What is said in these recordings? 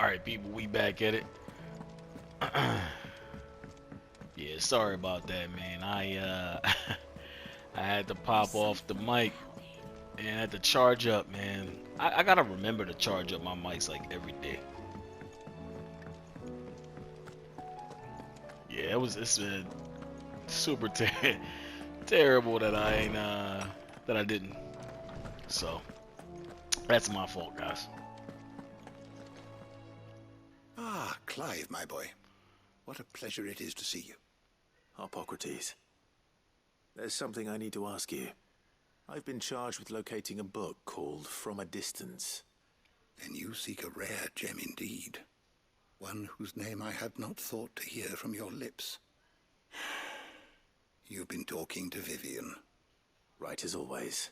Alright, people, we back at it. Yeah, sorry about that, man. I had to pop off the mic and had to charge up, man. I gotta remember to charge up my mics like every day. Yeah, it's been super terrible that I ain't that I didn't. So that's my fault, guys. Ah, Clive, my boy. What a pleasure it is to see you. Hippocrates, there's something I need to ask you. I've been charged with locating a book called From a Distance. Then you seek a rare gem indeed. One whose name I had not thought to hear from your lips. You've been talking to Vivian. Right as always.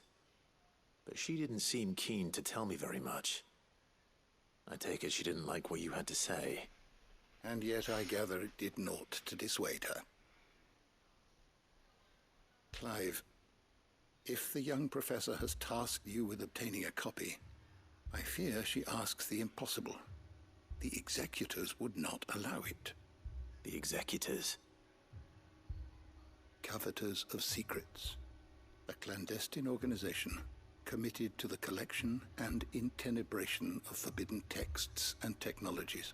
But she didn't seem keen to tell me very much. I take it she didn't like what you had to say. And yet I gather it did naught to dissuade her. Clive, if the young professor has tasked you with obtaining a copy, I fear she asks the impossible. The executors would not allow it. The executors? Coveters of Secrets. A clandestine organization committed to the collection and intenebration of forbidden texts and technologies.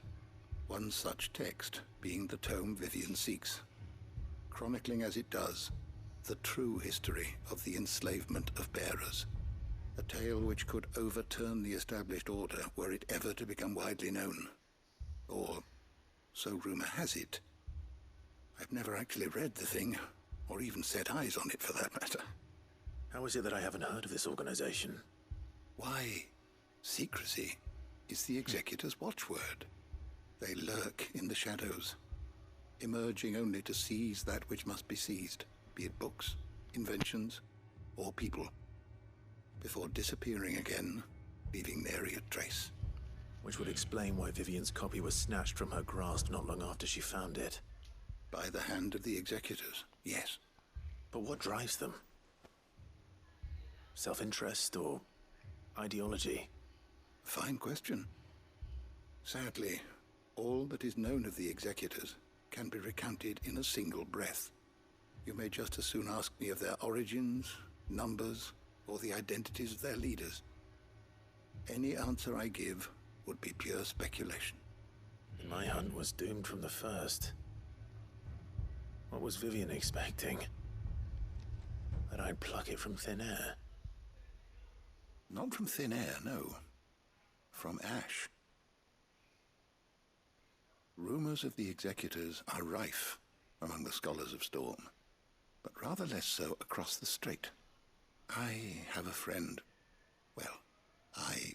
One such text being the tome Vivian seeks, chronicling as it does the true history of the enslavement of bearers, a tale which could overturn the established order were it ever to become widely known. Or, so rumor has it. I've never actually read the thing, or even set eyes on it for that matter. How is it that I haven't heard of this organization? Why, secrecy is the executor's watchword. They lurk in the shadows, emerging only to seize that which must be seized, be it books, inventions, or people, before disappearing again, leaving nary a trace. Which would explain why Vivian's copy was snatched from her grasp not long after she found it. By the hand of the executors, yes. But what drives them? Self-interest or ideology? Fine question. Sadly, all that is known of the executors can be recounted in a single breath. You may just as soon ask me of their origins, numbers, or the identities of their leaders. Any answer I give would be pure speculation. My hunt was doomed from the first. What was Vivian expecting? That I'd pluck it from thin air? Not from thin air, no. From ash. Rumors of the executors are rife among the scholars of Storm, but rather less so across the strait. I have a friend. Well, I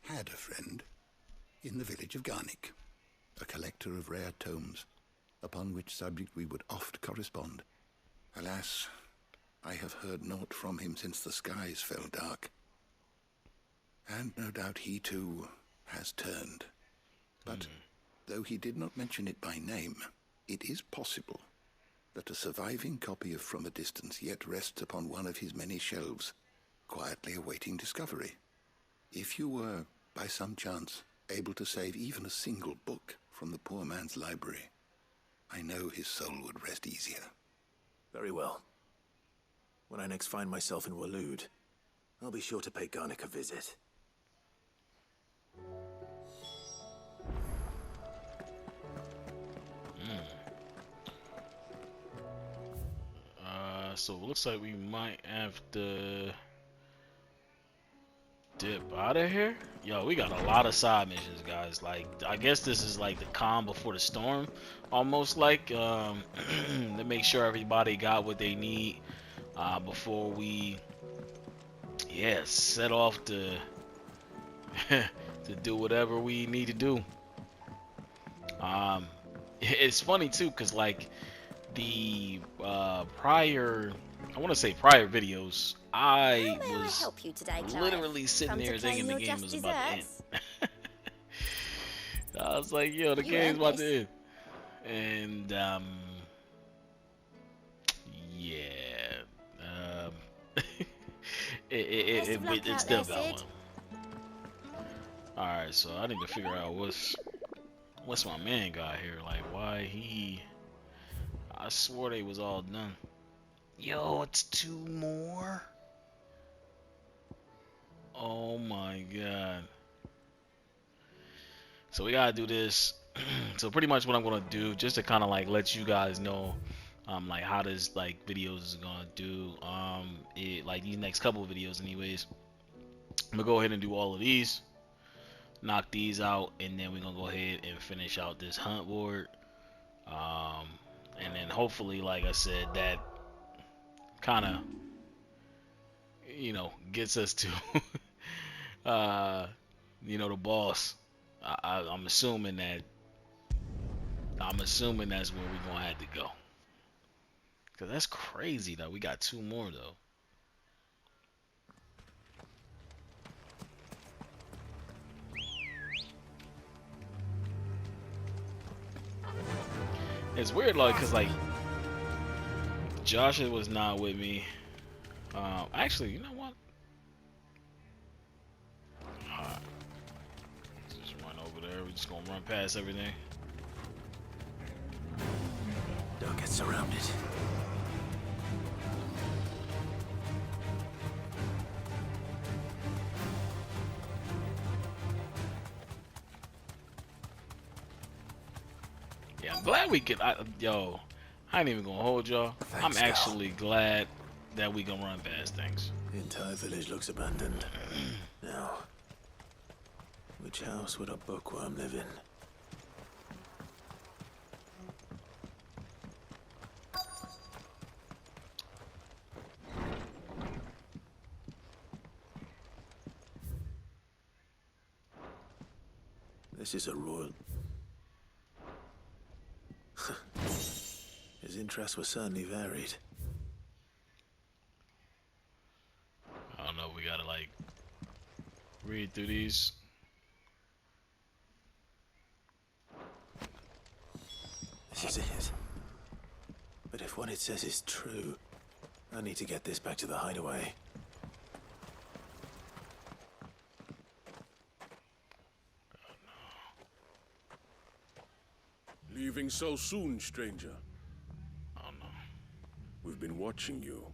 had a friend in the village of Garnick, a collector of rare tomes, upon which subject we would oft correspond. Alas, I have heard naught from him since the skies fell dark. And no doubt he too has turned. But though he did not mention it by name, it is possible that a surviving copy of From a Distance yet rests upon one of his many shelves, quietly awaiting discovery. If you were, by some chance, able to save even a single book from the poor man's library, I know his soul would rest easier. Very well. When I next find myself in Waloed, I'll be sure to pay Garnick a visit. So it looks like we might have to dip out of here. Yo, we got a lot of side missions, guys. Like, I guess this is like the calm before the storm, almost like to make sure everybody got what they need before we, yeah, set off to to do whatever we need to do. It's funny too, cause like the prior, I want to say prior videos, I was literally sitting there thinking the game was about to end. I was like, yo, the game's about to end. And yeah, it still got one. Alright, so I need to figure out what's What's my man got here? Like, why he? I swore they was all done. Yo, it's 2 more. Oh my god. So we gotta do this. So pretty much what I'm gonna do, just to kind of like let you guys know, like how this like videos is gonna do. Like these next couple of videos, anyways. I'm gonna go ahead and do all of these, knock these out, and then we're gonna go ahead and finish out this hunt board. And then hopefully, like I said, that kind of, you know, gets us to, you know, the boss. I'm assuming that's where we're gonna have to go. Cause that's crazy though. We got 2 more though. It's weird, like, cause like Joshua was not with me. Actually, you know what? Alright. Just run over there. We're just gonna run past everything. Don't get surrounded. Yeah, I'm glad we could. Yo, I ain't even gonna hold y'all. I'm actually glad that we gonna run past things. The entire village looks abandoned. Now, which house would a bookworm live in? This is a royal... His interests were certainly varied. I don't know, we gotta like read through these. This is it. But if what it says is true, I need to get this back to the hideaway. Leaving so soon, stranger? Oh no. We've been watching you.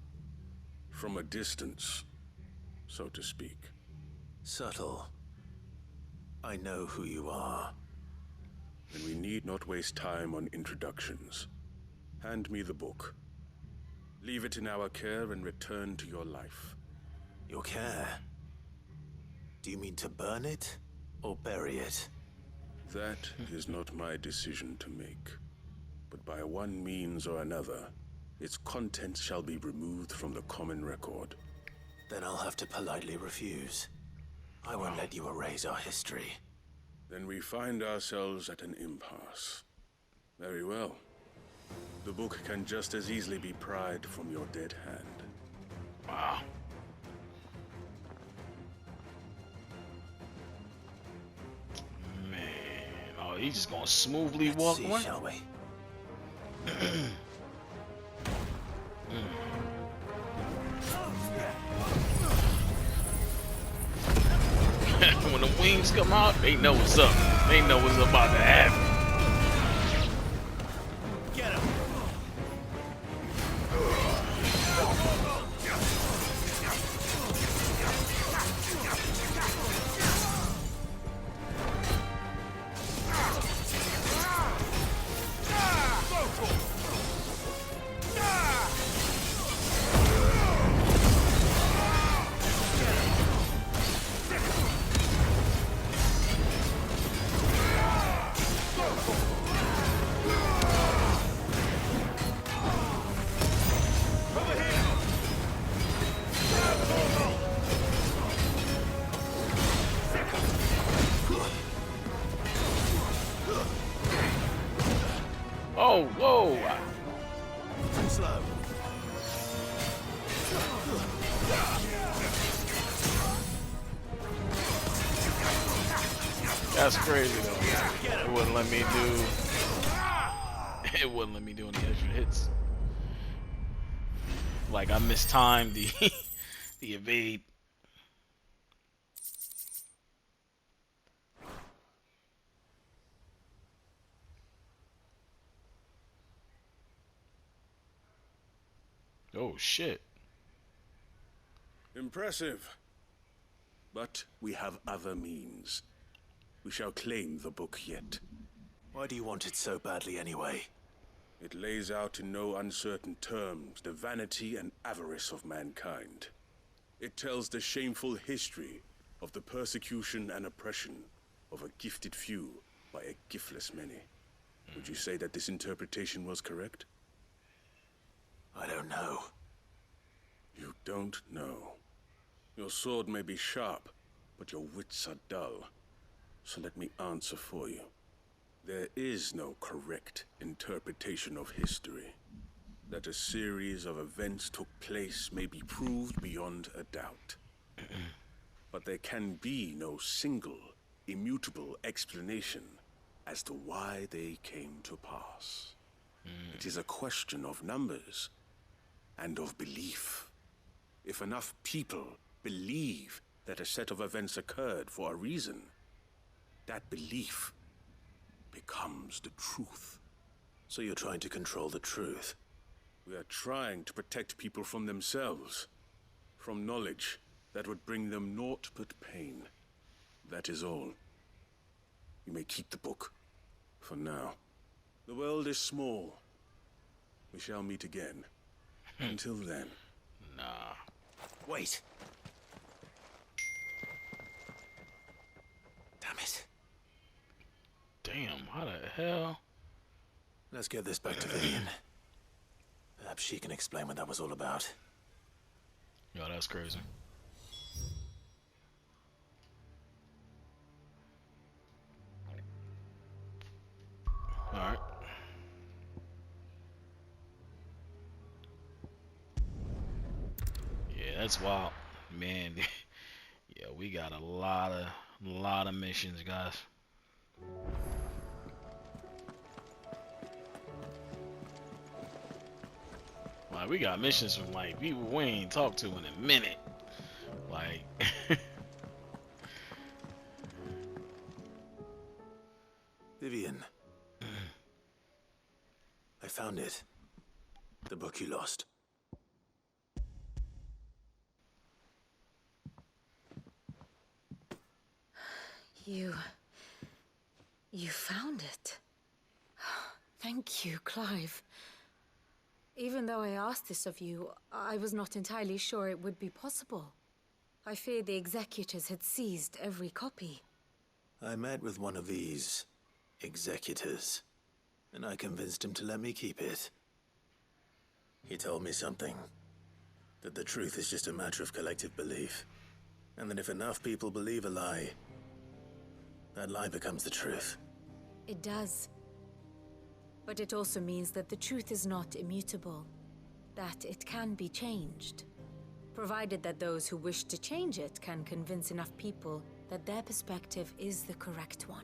From a distance, so to speak. Subtle. I know who you are. Then we need not waste time on introductions. Hand me the book. Leave it in our care and return to your life. Your care? Do you mean to burn it or bury it? That is not my decision to make. But by one means or another, its contents shall be removed from the common record. Then I'll have to politely refuse. I won't let you erase our history. Then we find ourselves at an impasse. Very well. The book can just as easily be pried from your dead hand. Wow. Man, oh, he's just gonna smoothly walk See, away. shall we? When the wings come out, they know what's up. They know what's about to happen. Get him! Oh, whoa. Too slow. That's crazy though. It wouldn't let me do. It wouldn't let me do any extra hits. Like I mistimed the the evade. Oh shit. Impressive. But we have other means. We shall claim the book yet. Why do you want it so badly anyway? It lays out in no uncertain terms the vanity and avarice of mankind. It tells the shameful history of the persecution and oppression of a gifted few by a giftless many. Would you say that this interpretation was correct? I don't know. You don't know. Your sword may be sharp, but your wits are dull. So let me answer for you. There is no correct interpretation of history. That a series of events took place may be proved beyond a doubt. But there can be no single, immutable explanation as to why they came to pass. It is a question of numbers and of belief. If enough people believe that a set of events occurred for a reason, that belief becomes the truth. So you're trying to control the truth? We are trying to protect people from themselves, from knowledge that would bring them naught but pain. That is all. You may keep the book, for now. The world is small. We shall meet again. Until then. Nah. Wait. Damn it. Damn, how the hell? Let's get this back to Vivian. Perhaps she can explain what that was all about. Yo, that's crazy. Alright. Yeah, that's wild. Man, yeah, we got a lot of missions, guys. Like, we got missions from like people we ain't talked to in a minute. Like Vivian. I found it. The book you lost. You found it. Thank you, Clive. Even though I asked this of you, I was not entirely sure it would be possible. I feared the executors had seized every copy. I met with one of these executors, and I convinced him to let me keep it. He told me something. That the truth is just a matter of collective belief. And that if enough people believe a lie, that lie becomes the truth. It does. But it also means that the truth is not immutable. That it can be changed. Provided that those who wish to change it can convince enough people that their perspective is the correct one.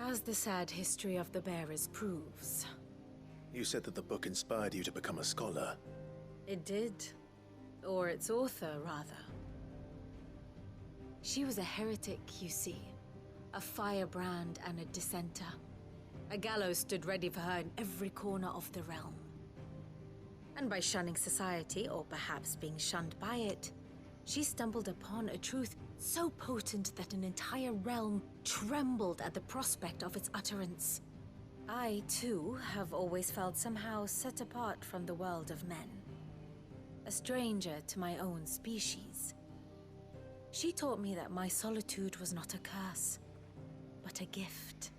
As the sad history of the bearers proves. You said that the book inspired you to become a scholar. It did. Or its author, rather. She was a heretic, you see. A firebrand and a dissenter. A gallows stood ready for her in every corner of the realm. And by shunning society, or perhaps being shunned by it, she stumbled upon a truth so potent that an entire realm trembled at the prospect of its utterance. I, too, have always felt somehow set apart from the world of men. A stranger to my own species. She taught me that my solitude was not a curse, but a gift.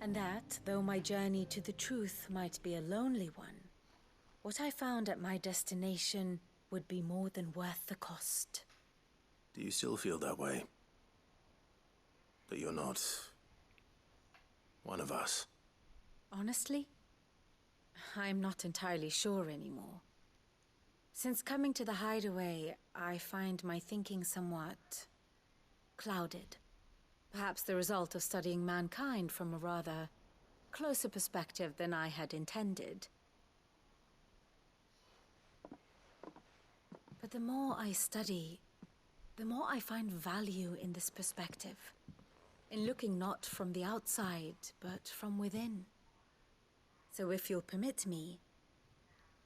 And that, though my journey to the truth might be a lonely one, what I found at my destination would be more than worth the cost. Do you still feel that way? That you're not one of us? Honestly, I'm not entirely sure anymore. Since coming to the hideaway, I find my thinking somewhat clouded. Perhaps the result of studying mankind from a rather closer perspective than I had intended. But the more I study, the more I find value in this perspective. In looking not from the outside, but from within. So if you'll permit me,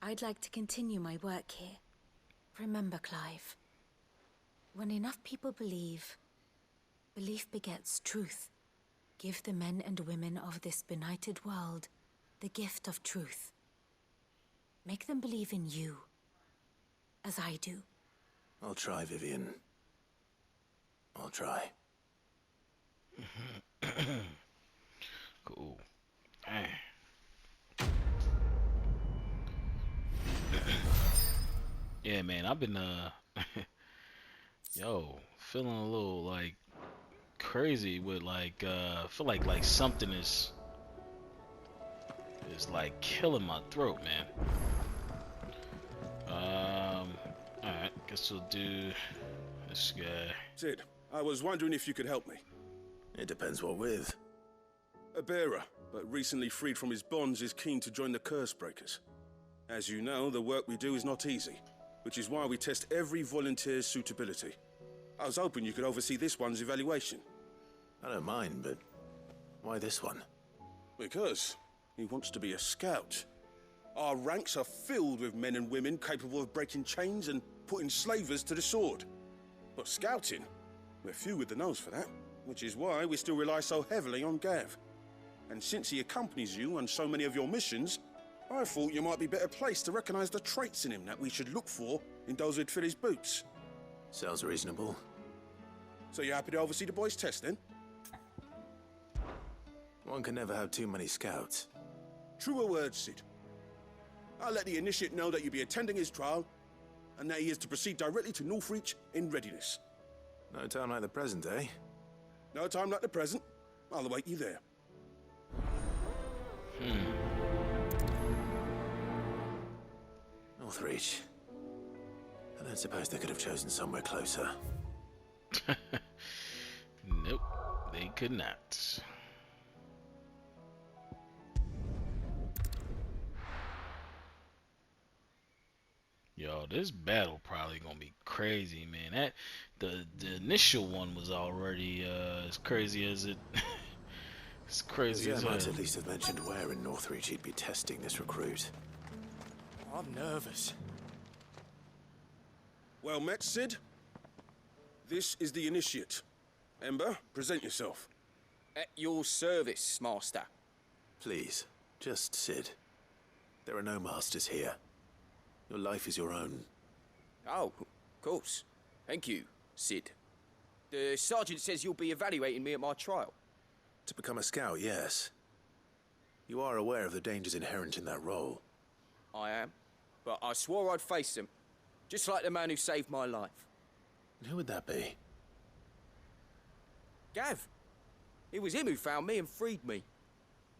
I'd like to continue my work here. Remember, Clive, when enough people believe, belief begets truth. Give the men and women of this benighted world the gift of truth. Make them believe in you, as I do. I'll try, Vivian. I'll try. Cool. Dang. Yeah, man, I've been yo, feeling a little like crazy with like feel like something is like killing my throat, man. Alright, guess we'll do this guy. Sid, I was wondering if you could help me. It depends what with. A bearer, but recently freed from his bonds, is keen to join the Curse Breakers. As you know, the work we do is not easy, which is why we test every volunteer's suitability. I was hoping you could oversee this one's evaluation. I don't mind, but why this one? Because he wants to be a scout. Our ranks are filled with men and women capable of breaking chains and putting slavers to the sword. But scouting, we're few with the nose for that, which is why we still rely so heavily on Gav. And since he accompanies you on so many of your missions, I thought you might be better placed to recognize the traits in him that we should look for in those who'd fill his boots. Sounds reasonable. So you're happy to oversee the boys' test, then? One can never have too many scouts. Truer words, Sid. I'll let the initiate know that you'll be attending his trial, and that he is to proceed directly to Northreach in readiness. No time like the present, eh? No time like the present. I'll await you there. Northreach. I don't suppose they could have chosen somewhere closer. Nope, they could not. Yo, this battle probably gonna be crazy, man. That the initial one was already as crazy as it. It's crazy as Zed might hell. at least have mentioned where in Northreach he'd be testing this recruit. I'm nervous. Well met, Sid. This is the initiate. Ember, present yourself. At your service, Master. Please, just Sid. There are no masters here. Your life is your own. Oh, of course. Thank you, Sid. The sergeant says you'll be evaluating me at my trial. To become a scout, yes. You are aware of the dangers inherent in that role. I am. But I swore I'd face them. Just like the man who saved my life. And who would that be? Gav. It was him who found me and freed me.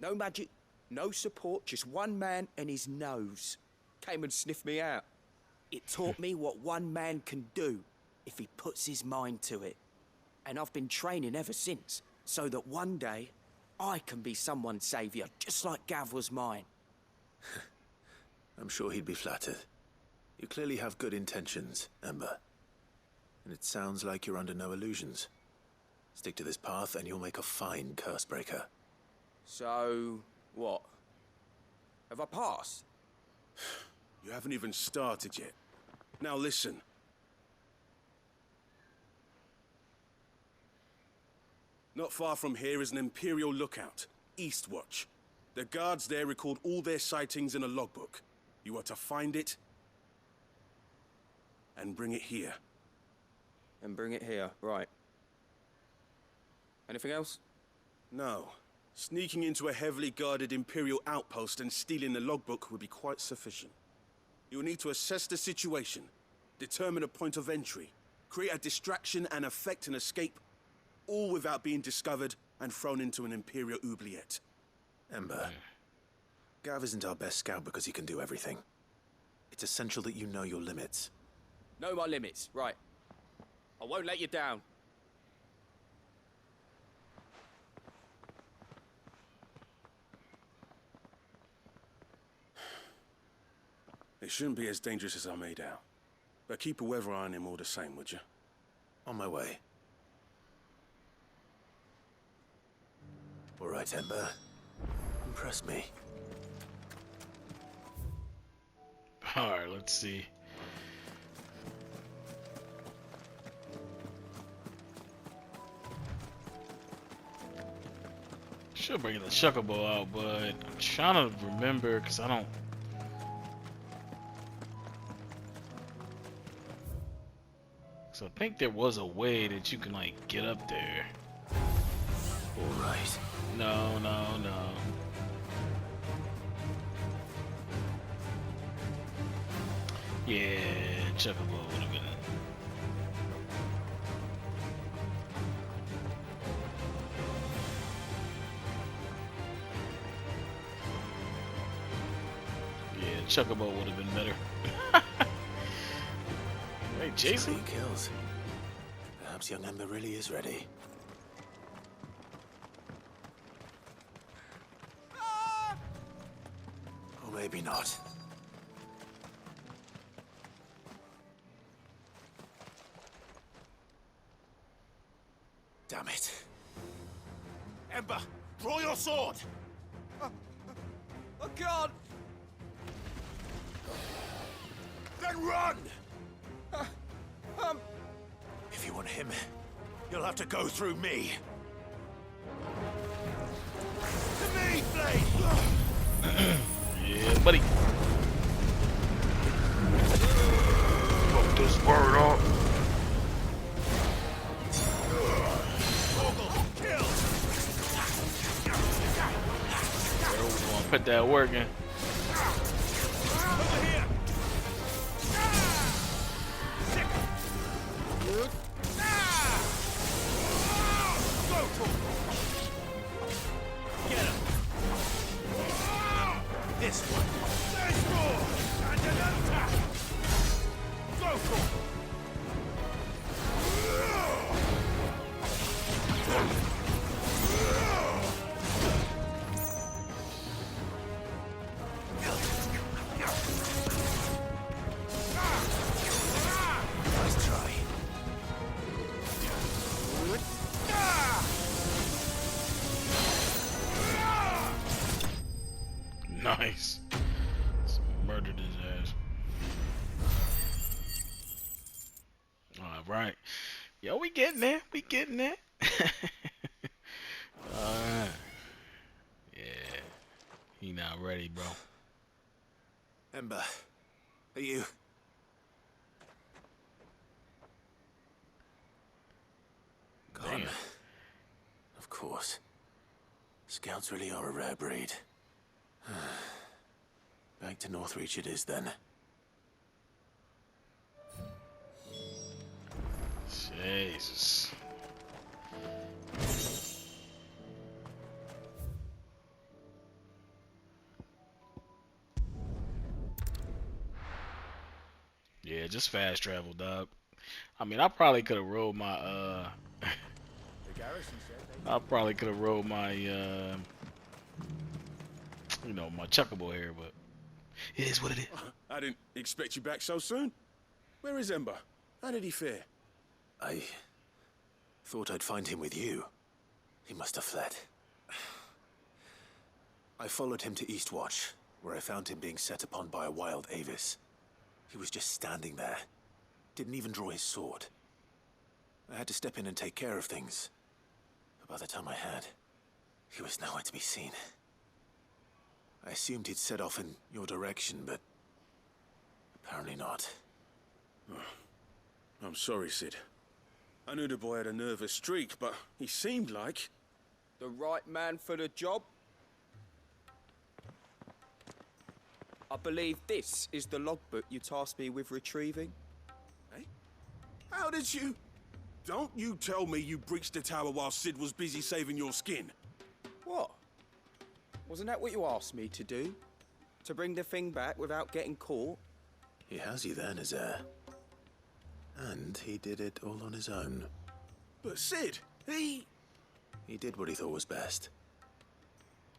No magic, no support, just one man and his nose. Came and sniffed me out. It taught me what one man can do if he puts his mind to it. And I've been training ever since, so that one day I can be someone's saviour, just like Gav was mine. I'm sure he'd be flattered. You clearly have good intentions, Ember. And it sounds like you're under no illusions. Stick to this path and you'll make a fine curse breaker. So, what? Have I passed? You haven't even started yet. Now listen. Not far from here is an Imperial lookout, Eastwatch. The guards there record all their sightings in a logbook. You are to find it and bring it here. And bring it here, right. Anything else? No. Sneaking into a heavily guarded Imperial outpost and stealing the logbook would be quite sufficient. You'll need to assess the situation, determine a point of entry, create a distraction and effect an escape, all without being discovered and thrown into an Imperial oubliette. Ember, Gav isn't our best scout because he can do everything. It's essential that you know your limits. Know my limits, right. I won't let you down. It shouldn't be as dangerous as I made out. But keep a weather eye on him all the same, would you? On my way. All right, Ember. Impress me. Alright, let's see. Should bring the Chocobo out, but I'm trying to remember because I don't. So I think there was a way that you can like get up there. All right. No, no, no. Yeah, Chocobo would have been. Yeah, Chocobo would have been better. Hey, Jason. 16 kills. Perhaps young Ember really is ready. Or maybe not. Damn it. Ember, draw your sword! I can't! Then run! If you want him, You'll have to go through me. To me, Blade! Yeah, buddy. Fuck this word up. Kill! We're gonna put that work in. Over here! Go, get him! This one! There's more! And an attack! Go for it! nice try. Nice. Just murdered his ass. Alright. Yo, we getting there. We getting there. Alright. Yeah. He not ready, bro. Ember, are you? Gone. Damn. Of course. Scouts really are a rare breed. Back to Northreach it is then. Jesus. Yeah, just fast travel, dog. I mean, I probably could have rode my I probably could have rode my you know, my Chocobo here, but it is what it is. I didn't expect you back so soon. Where is Ember? How did he fare? I thought I'd find him with you. He must have fled. I followed him to Eastwatch, where I found him being set upon by a wild Avis. He was just standing there. Didn't even draw his sword. I had to step in and take care of things. But by the time I had, he was nowhere to be seen. I assumed he'd set off in your direction, but apparently not. I'm sorry, Sid. I knew the boy had a nervous streak, but he seemed like... The right man for the job? I believe this is the logbook you tasked me with retrieving. Eh? How did you... Don't you tell me you breached the tower while Sid was busy saving your skin. What? Wasn't that what you asked me to do? To bring the thing back without getting caught? He has you then, his heir. And he did it all on his own. But Sid, he did what he thought was best.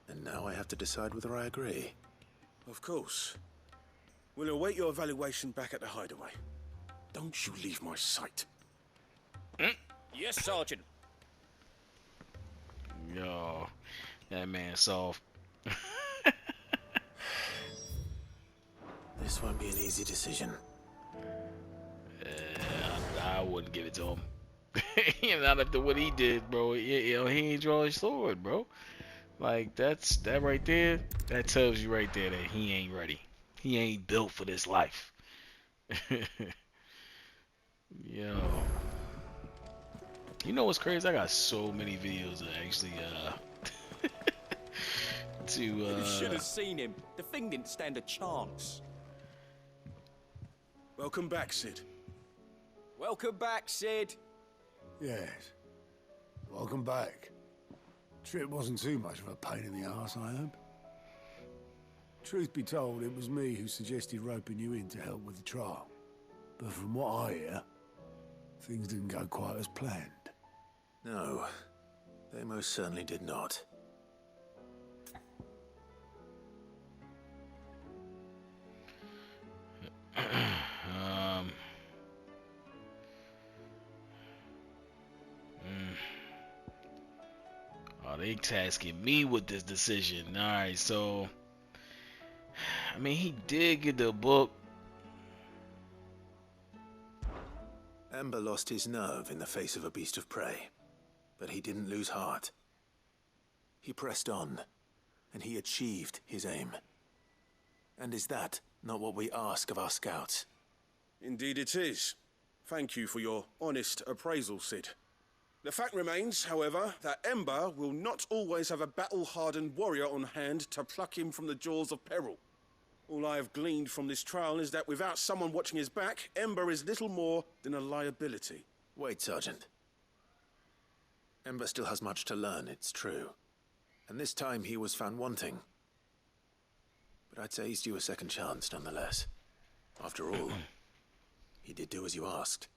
And now I have to decide whether I agree. Of course. We'll await your evaluation back at the hideaway. Don't you leave my sight. Yes, Sergeant. Yo, that man soft. This This won't be an easy decision. I wouldn't give it to him. Not after what he did, bro. You know, he ain't draw his sword, bro. Like, that right there, that tells you right there that he ain't ready. He ain't built for this life. Yo. You know what's crazy? I got so many videos that actually, You should have seen him. The thing didn't stand a chance. Welcome back, Sid. Welcome back, Sid. Yes. Welcome back. Trip wasn't too much of a pain in the arse, I hope. Truth be told, it was me who suggested roping you in to help with the trial. But from what I hear, things didn't go quite as planned. No, they most certainly did not. Oh, they tasking me with this decision. Alright, so I mean, he did get the book. Ember lost his nerve in the face of a beast of prey, but he didn't lose heart. He pressed on, and he achieved his aim. And is that not what we ask of our scouts? Indeed it is. Thank you for your honest appraisal, Sid. The fact remains, however, that Ember will not always have a battle-hardened warrior on hand to pluck him from the jaws of peril. All I have gleaned from this trial is that without someone watching his back, Ember is little more than a liability. Wait, Sergeant. Ember still has much to learn, it's true. And this time he was found wanting. But I'd say he's due a second chance, nonetheless. After all, he did do as you asked.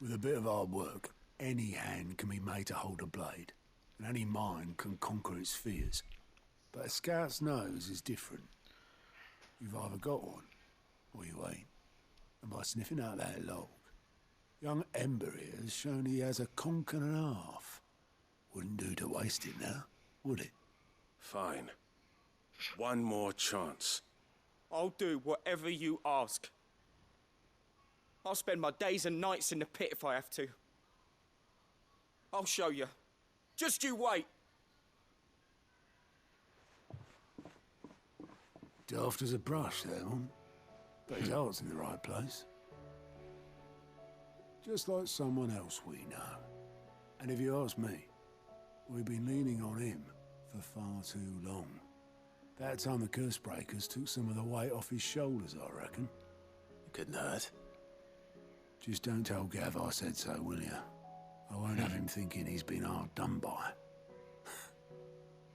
With a bit of hard work, any hand can be made to hold a blade, and any mind can conquer its fears. But a scout's nose is different. You've either got one, or you ain't. And by sniffing out that log, young Ember here has shown he has a conk and a half. Wouldn't do to waste it now, would it? Fine. One more chance. I'll do whatever you ask. I'll spend my days and nights in the pit if I have to. I'll show you. Just you wait. Daft as a brush, that one. But his heart's in the right place. Just like someone else we know. And if you ask me, we've been leaning on him for far too long. That time the curse breakers took some of the weight off his shoulders, I reckon. It couldn't hurt. Just don't tell Gav I said so, will you? I won't have him thinking he's been hard done by.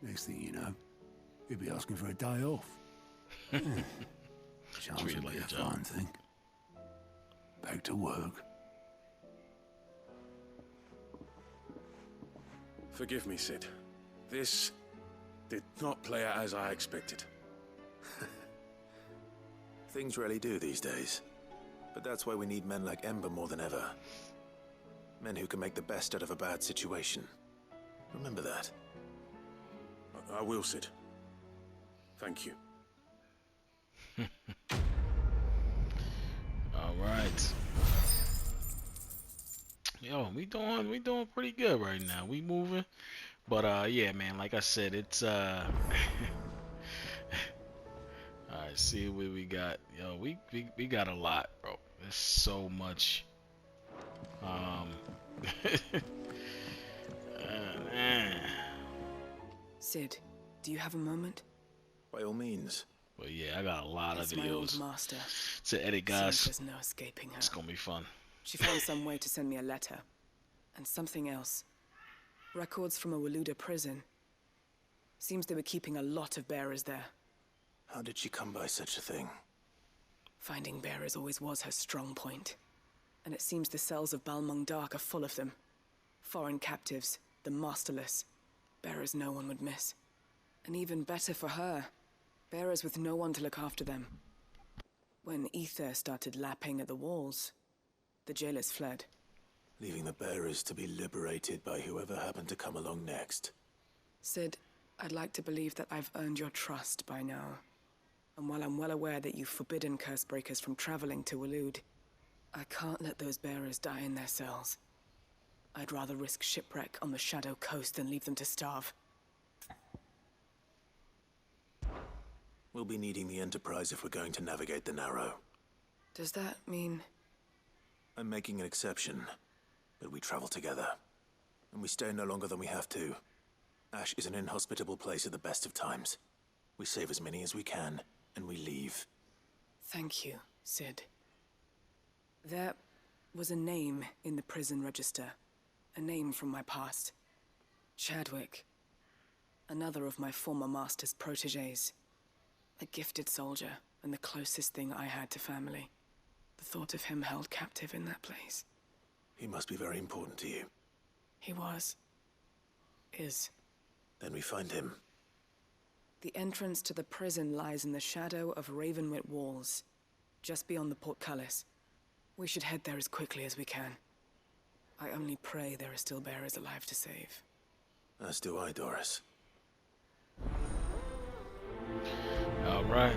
Next thing you know, he'll be asking for a day off. Chance Treat it would like be a a job. fine thing. Back to work. Forgive me, Sid. This did not play out as I expected. Things really do these days. But that's why we need men like Ember more than ever. Men who can make the best out of a bad situation. Remember that. I will, Sid. Thank you. All right. Yo, we doing pretty good right now. We moving. But yeah, man, like I said, it's all right, see what we got. Yo, we got a lot, bro. There's so much. Sid, do you have a moment? By all means. But yeah, I got a lot It's of my old videos master. to edit, Seems guys. there's no escaping her. It's gonna be fun. She found some way to send me a letter. And something else. Records from a Waluda prison. Seems they were keeping a lot of bearers there. How did she come by such a thing? Finding bearers always was her strong point. And it seems the cells of Balmung Dark are full of them. Foreign captives, the masterless. Bearers no one would miss. And even better for her, bearers with no one to look after them. When aether started lapping at the walls, the jailers fled. Leaving the bearers to be liberated by whoever happened to come along next. Sid, I'd like to believe that I've earned your trust by now. And while I'm well aware that you've forbidden Cursebreakers from traveling to Waloed, I can't let those bearers die in their cells. I'd rather risk shipwreck on the Shadow Coast than leave them to starve. We'll be needing the Enterprise if we're going to navigate the Narrow. Does that mean... I'm making an exception, but we travel together. And we stay no longer than we have to. Ash is an inhospitable place at the best of times. We save as many as we can, and we leave. Thank you, Sid. There was a name in the prison register. A name from my past. Chadwick. Another of my former master's protégés. A gifted soldier, and the closest thing I had to family. The thought of him held captive in that place. He must be very important to you. He was. Is. Then we find him. The entrance to the prison lies in the shadow of Ravenwit walls, just beyond the portcullis. We should head there as quickly as we can. I only pray there are still bearers alive to save. As do I, Doris. All right.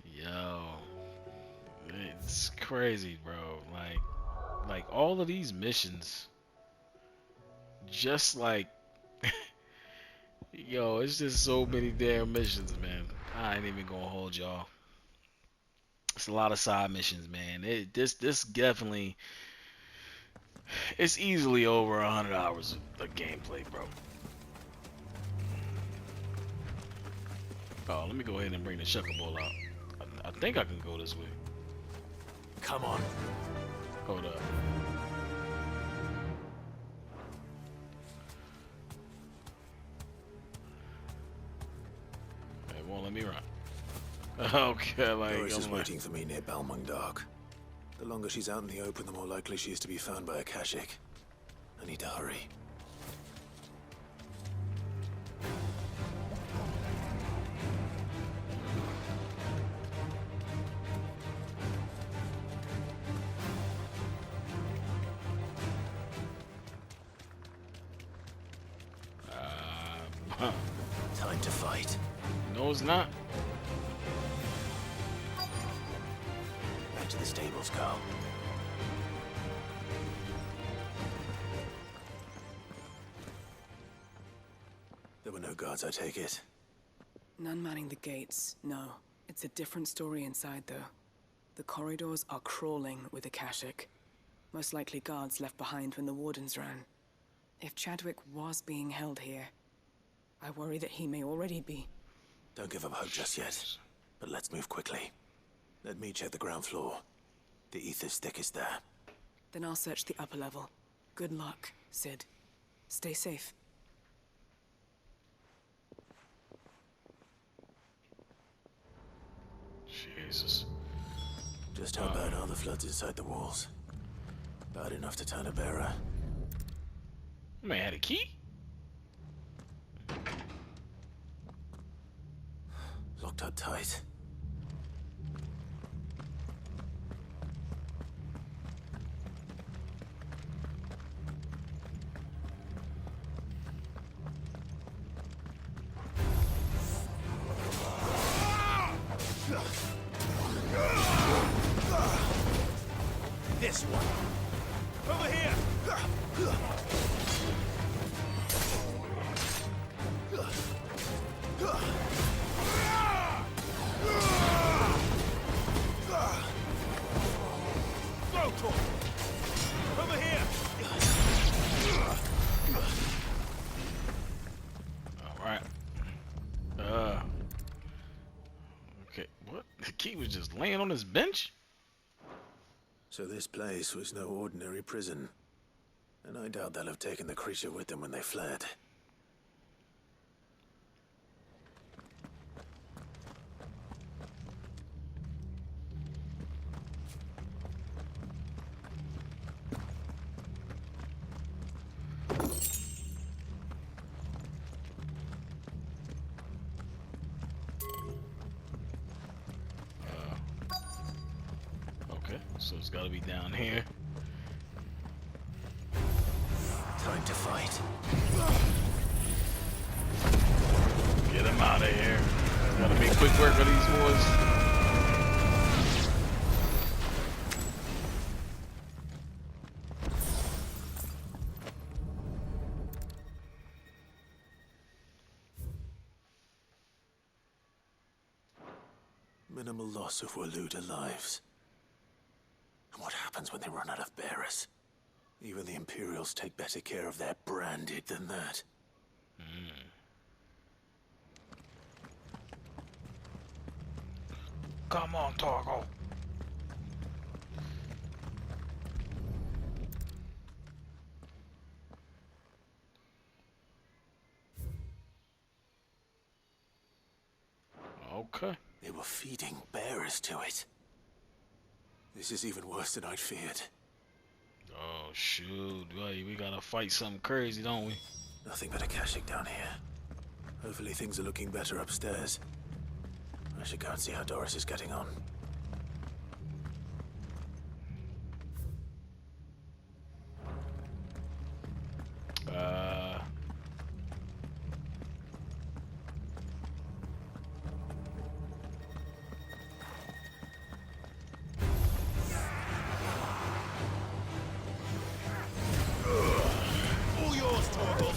Yo, it's crazy, bro. Like all of these missions, just like, yo, it's just so many damn missions, man. I ain't even gonna hold y'all. It's a lot of side missions, man. This definitely, it's easily over 100 hours of gameplay, bro. Oh, let me go ahead and bring the Shuckable out. I think I can go this way. Come on. Hold up. It won't let me run. Okay, like Doris is waiting for me near Balmung Dark. The longer she's out in the open, the more likely she is to be found by a Kashyyyk. I need to hurry. Time to fight. No, it's not. Back to the stables, Carl. There were no guards, I take it. None manning the gates, no. It's a different story inside, though. The corridors are crawling with a Kashyyyk. Most likely guards left behind when the wardens ran. If Chadwick was being held here, I worry that he may already be. Don't give up hope just yet, but let's move quickly. Let me check the ground floor. The aether's thickest there. Then I'll search the upper level. Good luck, Sid. Stay safe. Jesus. Just how bad are the floods inside the walls? Bad enough to turn a bearer. Man, had a key? Locked up tight. This one. Over here. Over here. All right. Okay. What? The key was just laying on his bench? So this place was no ordinary prison. And I doubt they'll have taken the creature with them when they fled. So it's gotta be down here. Time to fight. Get him out of here. Gotta make quick work of these boys. Minimal loss of Waluda lives. And what happens when they run out of bearers? Even the Imperials take better care of their branded than that. Come on, Torgo. Okay. They were feeding bearers to it. This is even worse than I'd feared. Oh shoot, boy, we gotta fight something crazy, don't we? Nothing but a caching down here. Hopefully things are looking better upstairs. I should go and see how Doris is getting on. All yours, Torgal.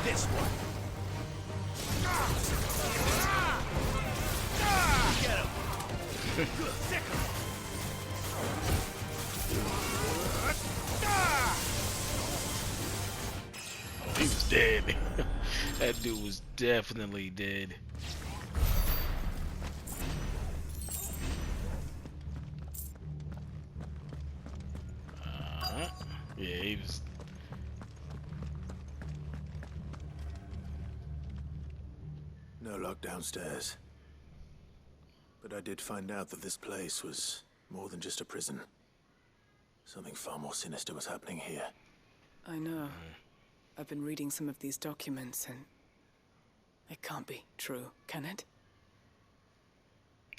This one. Get him. Sick him. He was dead. That dude was definitely dead. Yeah, he was. No lock downstairs. But I did find out that this place was more than just a prison. Something far more sinister was happening here. I know. I've been reading some of these documents, and it can't be true, can it?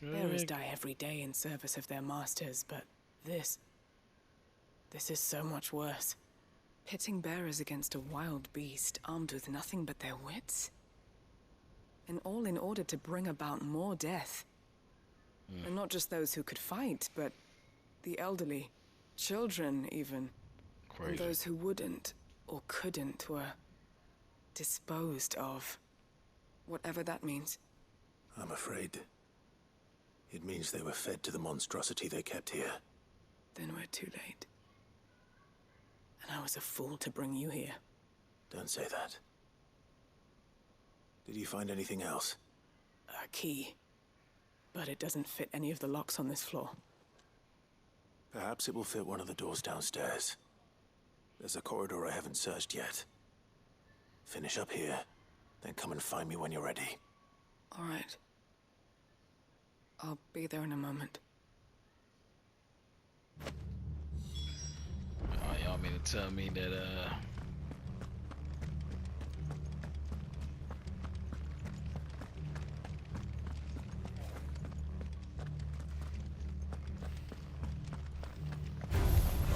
Bearers die every day in service of their masters, but this is so much worse. Pitting bearers against a wild beast armed with nothing but their wits? And all in order to bring about more death. And not just those who could fight, but the elderly, children even. Crazy. And those who wouldn't or couldn't were disposed of. Whatever that means. I'm afraid it means they were fed to the monstrosity they kept here. Then we're too late. And I was a fool to bring you here. Don't say that. Did you find anything else? A key. But it doesn't fit any of the locks on this floor. Perhaps it will fit one of the doors downstairs. There's a corridor I haven't searched yet. Finish up here, then come and find me when you're ready. All right. I'll be there in a moment. Oh, y'all mean to tell me that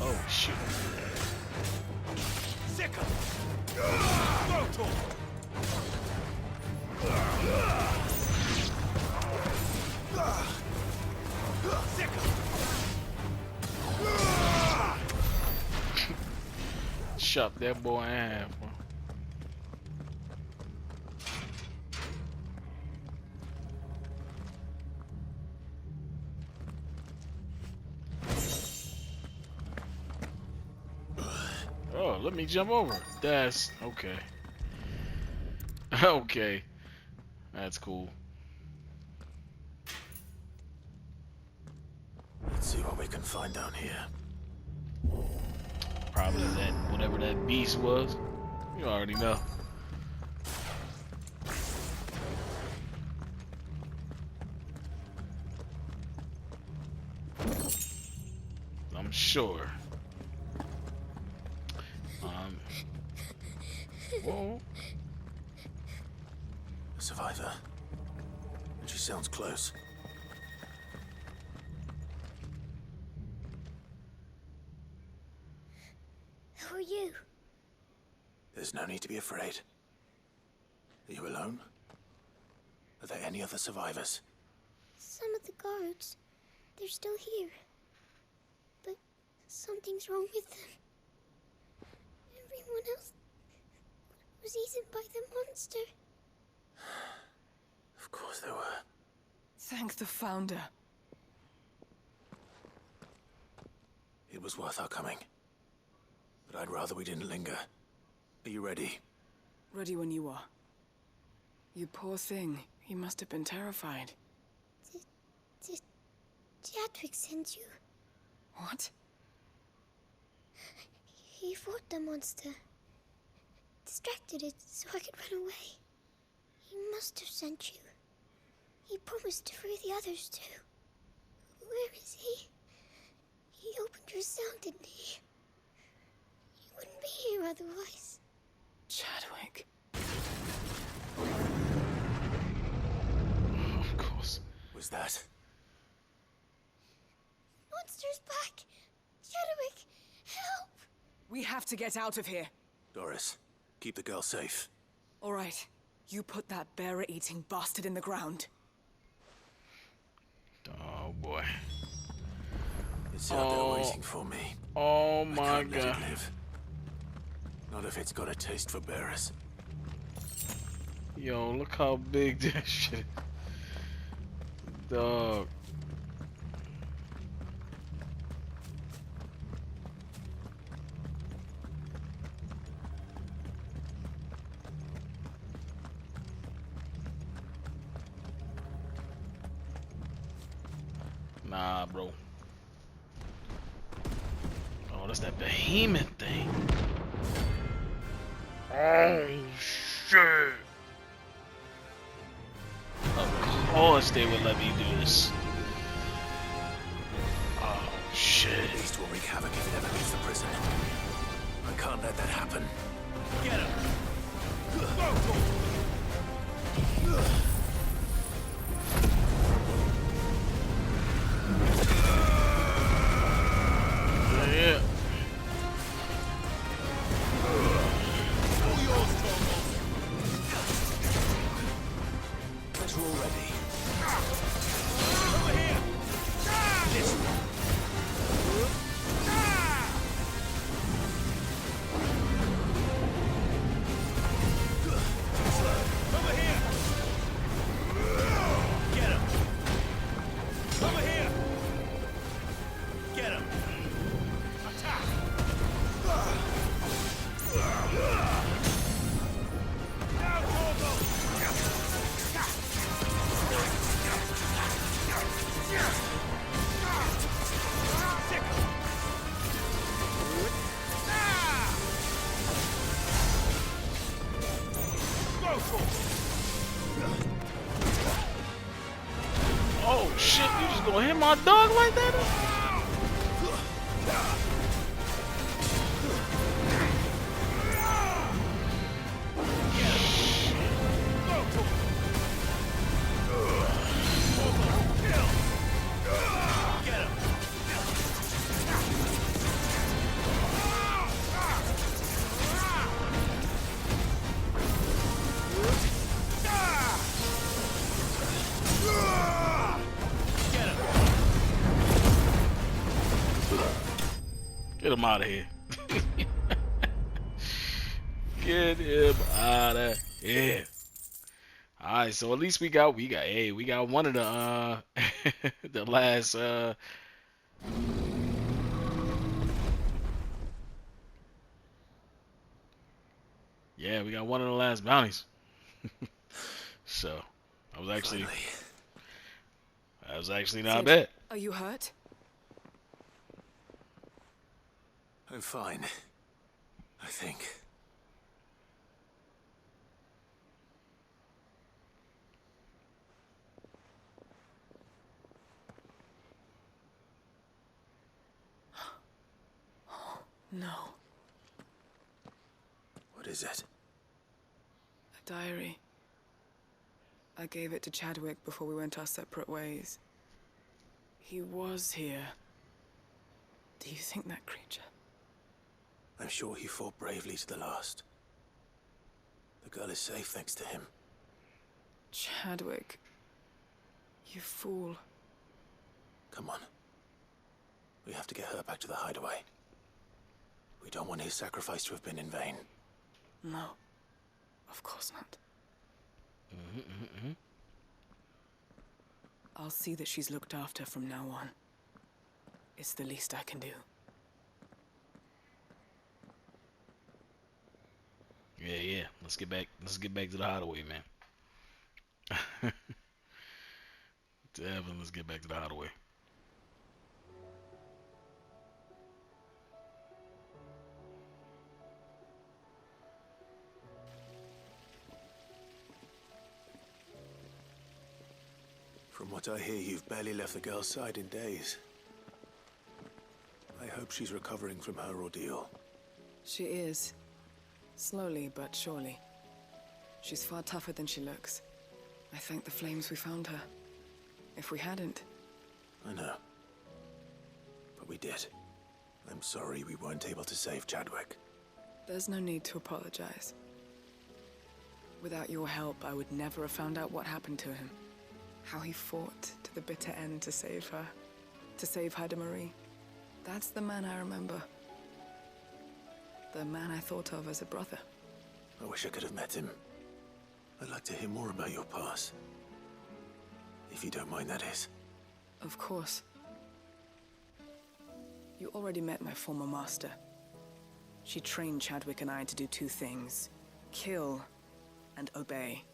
oh shoot. Sick him. Go, Torgal. Sick him. Chop that boy in half, bro. Oh, let me jump over. That's okay. Okay. That's cool. Let's see what we can find down here. Probably that, whatever that beast was. You already know. I'm sure. Whoa. A survivor. And she sounds close. Who are you? There's no need to be afraid. Are you alone? Are there any other survivors? Some of the guards, they're still here. But something's wrong with them. Everyone else was eaten by the monster. Of course there were. Thank the Founder. It was worth our coming. But I'd rather we didn't linger. Are you ready? Ready when you are. You poor thing. He must have been terrified. Did Chadwick send you? What? He fought the monster. Distracted it so I could run away. He must have sent you. He promised to free the others too. Where is he? He opened your cell, didn't he? He wouldn't be here otherwise. Chadwick. Of course. Was that? Monster's back! Chadwick, help! We have to get out of here. Doris, keep the girl safe. All right. You put that bearer-eating bastard in the ground. Oh boy. It's out there waiting for me. Oh I my can't let god. it live. Not if it's got a taste for bearers. Yo, look how big that shit is. Dog. Nah, bro. Oh, that's that behemoth thing. Oh, shit. Of course they would let me do this. Oh, shit. The beast will wreak havoc if it ever leaves the prison. I can't let that happen. Get him! Yeah. All yours, Torvald! But we're all ready. Over here! This way! Over here! Get him! Over here! Get him! Attack! Now, Torvald! Oh shit, you just gonna hit my dog like that? Get him out of here. Get him out of here. Alright, so at least we got one of the the last yeah, we got one of the last bounties. So that was actually not Sid, bad. Are you hurt? I'm fine. I think. No. What is it? A diary. I gave it to Chadwick before we went our separate ways. He was here. Do you think that creature? I'm sure he fought bravely to the last. The girl is safe thanks to him. Chadwick. You fool. Come on. We have to get her back to the hideaway. We don't want his sacrifice to have been in vain. No. Of course not. I'll see that she's looked after from now on. It's the least I can do. Yeah. Let's get back to the hideaway, man. To heaven, let's get back to the hideaway. From what I hear, you've barely left the girl's side in days. I hope she's recovering from her ordeal. She is. Slowly but surely. She's far tougher than she looks. I thank the flames we found her. If we hadn't... I know. But we did. I'm sorry we weren't able to save Chadwick. There's no need to apologize. Without your help, I would never have found out what happened to him. How he fought to the bitter end to save her. To save Haida Marie. That's the man I remember. The man I thought of as a brother. I wish I could have met him. I'd like to hear more about your past. If you don't mind, that is. Of course. You already met my former master. She trained Chadwick and I to do two things. Kill and obey.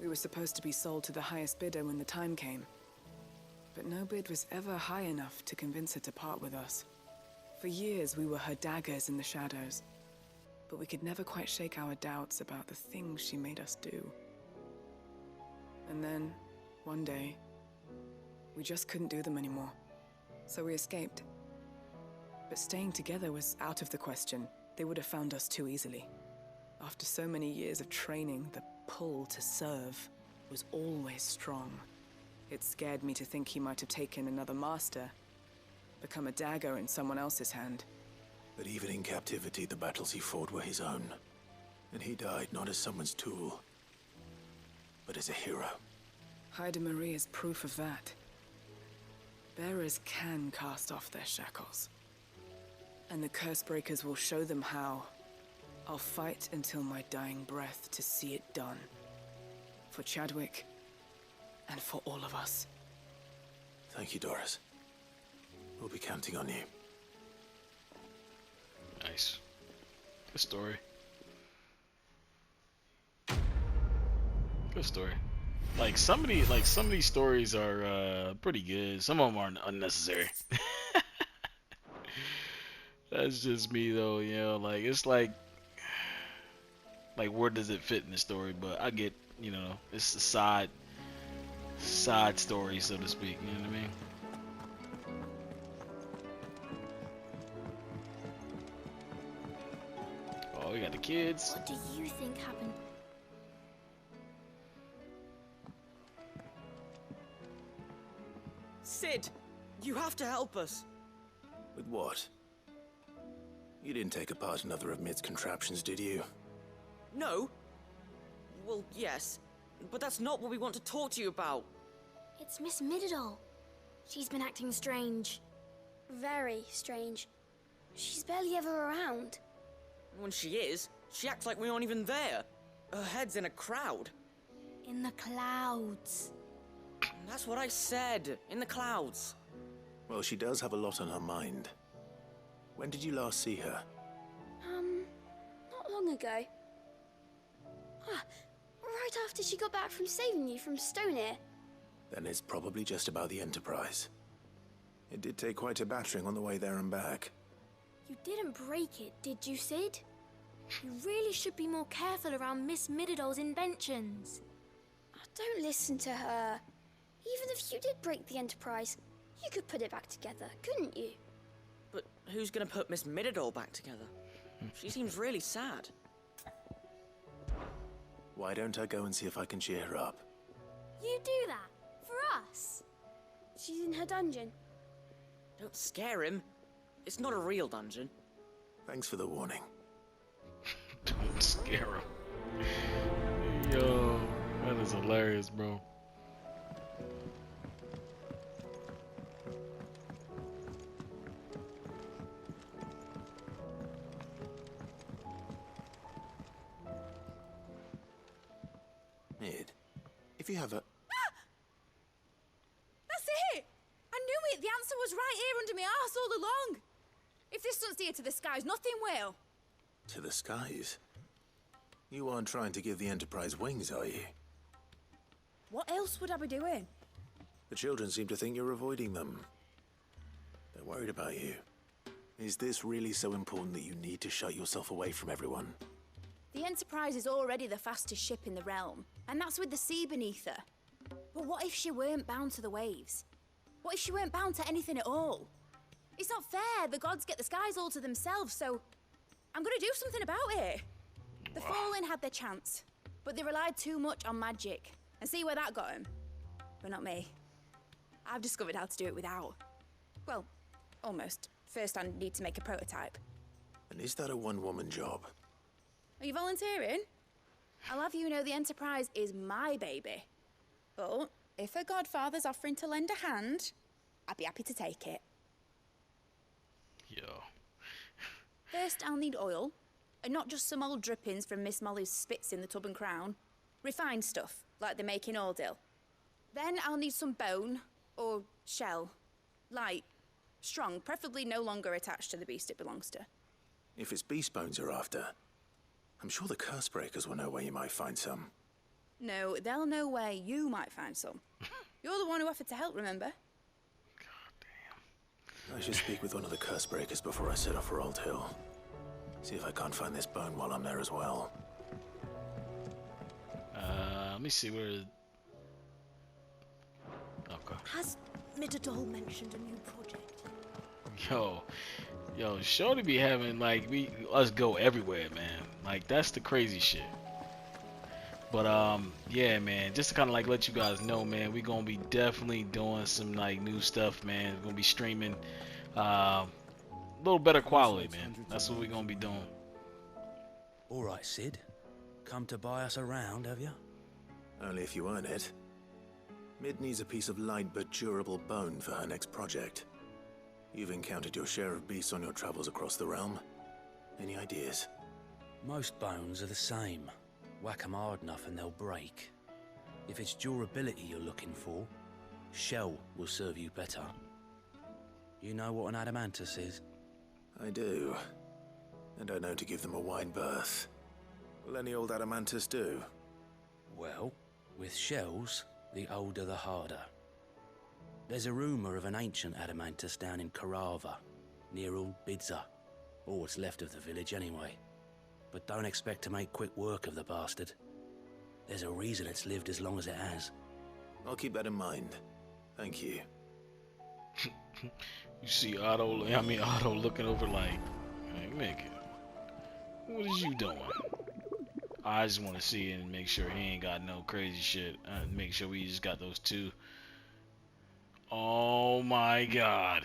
We were supposed to be sold to the highest bidder when the time came. But no bid was ever high enough to convince her to part with us. For years, we were her daggers in the shadows. But we could never quite shake our doubts about the things she made us do. And then, one day, we just couldn't do them anymore. So we escaped. But staying together was out of the question. They would have found us too easily. After so many years of training, the pull to serve was always strong. It scared me to think he might have taken another master, become a dagger in someone else's hand. But even in captivity, the battles he fought were his own. And he died not as someone's tool, but as a hero. Haida Marie is proof of that. Bearers can cast off their shackles. And the Cursebreakers will show them how. I'll fight until my dying breath to see it done. For Chadwick, and for all of us. Thank you, Doris. We'll be counting on you. Nice. Good story. Good story. Like some of these stories are pretty good. Some of them are unnecessary. That's just me though, you know, like it's like where does it fit in the story? But I get, you know, it's a side story, so to speak, you know what I mean? Oh, we got the kids. What do you think happened? Sid, you have to help us. With what? You didn't take apart another of Mid's contraptions, did you? No. Well, yes. But that's not what we want to talk to you about. It's Miss Mididol. She's been acting strange. Very strange. She's barely ever around. When she is, she acts like we aren't even there. Her head's in a crowd. In the clouds. That's what I said. In the clouds. Well, she does have a lot on her mind. When did you last see her? Not long ago. Right after she got back from saving you from Stoneir. Then it's probably just about the Enterprise. It did take quite a battering on the way there and back. You didn't break it, did you, Sid? You really should be more careful around Miss Mididol's inventions. Don't listen to her. Even if you did break the Enterprise, you could put it back together, couldn't you? But who's gonna put Miss Mididol back together? She seems really sad. Why don't I go and see if I can cheer her up? You do that? For us? She's in her dungeon. Don't scare him. It's not a real dungeon. Thanks for the warning. Don't scare him. bro. Mid, if you have a... That's it! I knew it! The answer was right here under my arse all along! If this doesn't steer to the skies, nothing will! To the skies? You aren't trying to give the Enterprise wings, are you? What else would I be doing? The children seem to think you're avoiding them. They're worried about you. Is this really so important that you need to shut yourself away from everyone? The Enterprise is already the fastest ship in the realm, and that's with the sea beneath her. But what if she weren't bound to the waves? What if she weren't bound to anything at all? It's not fair. The gods get the skies all to themselves, so I'm gonna do something about it. The Fallen had their chance, but they relied too much on magic. And see where that got them? But not me. I've discovered how to do it without. Well, almost. First, I need to make a prototype. And is that a one-woman job? Are you volunteering? I'll have you know the Enterprise is my baby. But if a godfather's offering to lend a hand, I'd be happy to take it. Yo. First, I'll need oil, and not just some old drippings from Miss Molly's spits in the Tub and Crown. Refined stuff, like they make in Ordil. Then I'll need some bone, or shell. Light, strong, preferably no longer attached to the beast it belongs to. If it's beast bones you're after, I'm sure the curse breakers will know where you might find some. No, they'll know where you might find some. You're the one who offered to help, remember? I should speak with one of the curse breakers before I set off for Old Hill. See if I can't find this bone while I'm there as well. Let me see where. Okay. Has Midadol mentioned a new project? Yo, Shorty be having like us go everywhere, man. Like that's the crazy shit. But yeah, man, just to kind of like let you guys know, man, we gonna be definitely doing some like new stuff, man. We're gonna be streaming a little better quality, man. That's what we're gonna be doing. All right, Sid. Come to buy us around, have you? Only if you earn it. Mid needs a piece of light but durable bone for her next project. You've encountered your share of beasts on your travels across the realm. Any ideas? Most bones are the same. Whack 'em hard enough and they'll break. If it's durability you're looking for, shell will serve you better. You know what an adamantus is? I do. And I know to give them a wide berth. Will any old adamantus do? Well, with shells, the older the harder. There's a rumour of an ancient adamantus down in Karava, near Old Bidza, or what's left of the village anyway. But don't expect to make quick work of the bastard. There's a reason it's lived as long as it has. I'll keep that in mind. Thank you. You see Otto looking over like, hey, Mick, what is you doing? I just want to see it and make sure he ain't got no crazy shit. Make sure we just got those two. Oh my god.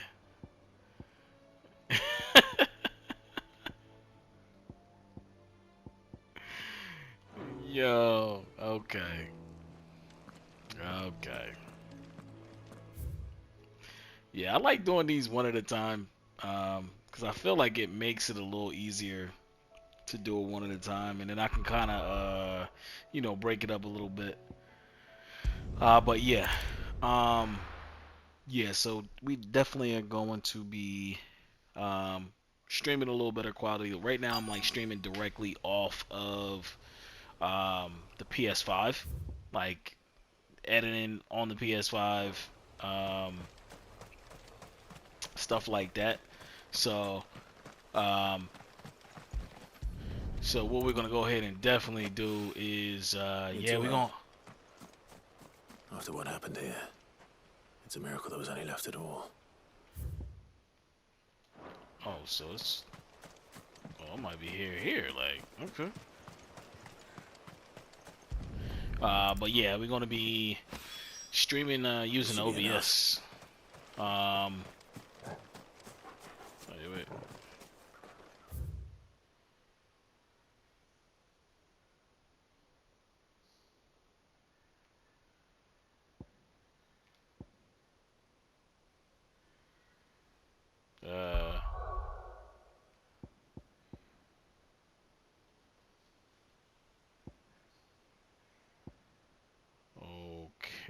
Yo, okay. Okay. Yeah, I like doing these one at a time. Because I feel like it makes it a little easier to do it one at a time, and then I can kind of break it up a little bit. But yeah, so we definitely are going to be streaming a little better quality. Right now I'm like streaming directly off of the PS5, like editing on the PS5, stuff like that. So so what we're gonna go ahead and definitely do is we're gonna. After what happened here, it's a miracle there was any left at all. Oh, so it's. Oh, it might be here. Like, okay. But yeah, we're gonna be streaming using OBS. Wait.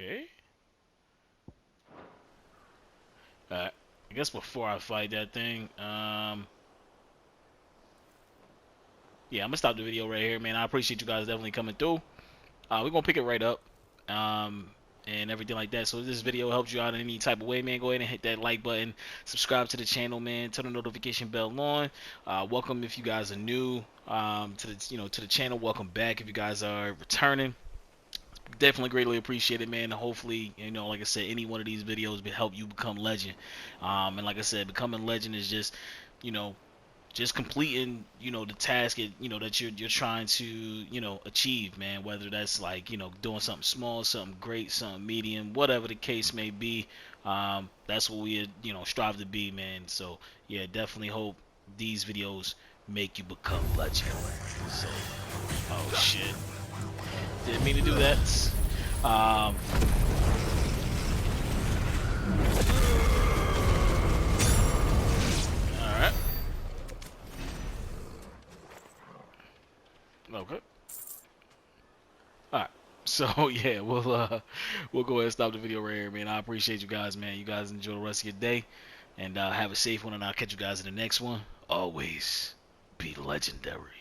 Okay. I guess before I fight that thing, yeah, I'm gonna stop the video right here, man. I appreciate you guys definitely coming through. We're gonna pick it right up, and everything like that. So if this video helps you out in any type of way, man, go ahead and hit that like button, subscribe to the channel, man, turn the notification bell on. Welcome if you guys are new to the to the channel. Welcome back if you guys are returning. Definitely greatly appreciate it, man. Hopefully, like I said, any one of these videos will help you become legend. And like I said, becoming legend is just, just completing, the task, that you're trying to, achieve, man. Whether that's like, doing something small, something great, something medium, whatever the case may be. That's what we, strive to be, man. So yeah, definitely hope these videos make you become legend. So, oh shit. Didn't mean to do that. Alright. Okay. Alright. So yeah, we'll go ahead and stop the video right here, man. I appreciate you guys, man. You guys enjoy the rest of your day. And have a safe one, and I'll catch you guys in the next one. Always be legendary.